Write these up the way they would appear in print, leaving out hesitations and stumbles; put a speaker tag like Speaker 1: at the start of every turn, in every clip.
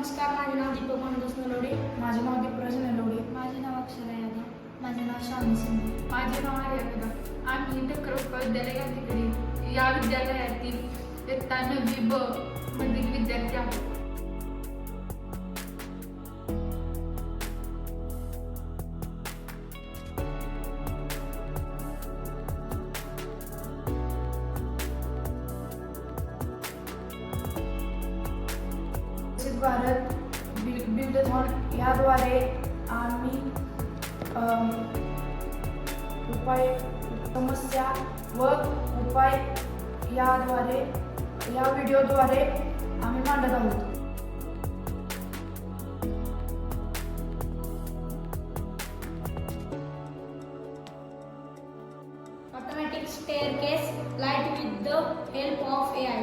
Speaker 1: नमस्कार, माझे नाव दीपक मानदास नलवडे.
Speaker 2: माझे नाव दीपराज नलवडे.
Speaker 3: माझे नाव अक्षरा यादव. माझे नाव शामी सिंग.
Speaker 4: माझे नाव आर्या कदम. आम्ही टक्कर विद्यालय गांधीकडे या विद्यालयातील इयत्ता 9वी ब मधील विद्यार्थी आहोत.
Speaker 2: भारत बिल्डथॉन याद्वारे आम्ही समस्या व उपाय या व्हिडिओद्वारे आम्ही मांडत आहोत.
Speaker 1: Automatic staircase light with the help of AI.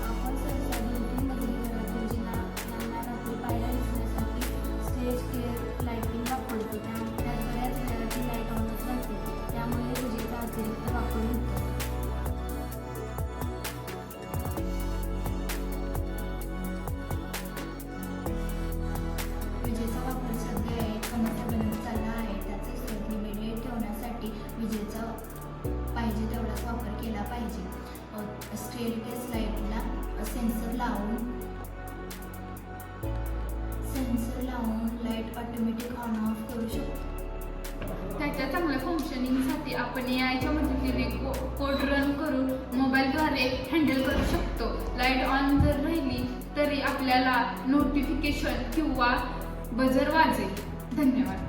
Speaker 3: आपण सहसा बिल्डिंग मधील घरातील जिना रात्री पायऱ्या दिसण्यासाठी स्टेज केअर लाइटिंग वापरतो. त्यात बऱ्याच घराची लाईट ऑनच राहते, त्यामुळे विजेचा अतिरिक्त वापर होतो. विजेचा वापर सध्या कमी प्रमाणात चालला आहे. त्याचे स्रोत निमेले ठेवण्यासाठी विजेचा पाहिजे तेवढाच वापर केला पाहिजे. स्टेअरकेस लाईटला सेन्सर लावून लाईट ऑटोमॅटिक ऑन ऑफ करू शकतो.
Speaker 4: त्याच्या चांगल्या फंक्शनिंगसाठी आपण AIच्या मदतीने कोड रन करून मोबाईलद्वारे हँडल करू शकतो. लाईट ऑन जर राहिली तरी आपल्याला नोटिफिकेशन किंवा बजर वाजेल. धन्यवाद.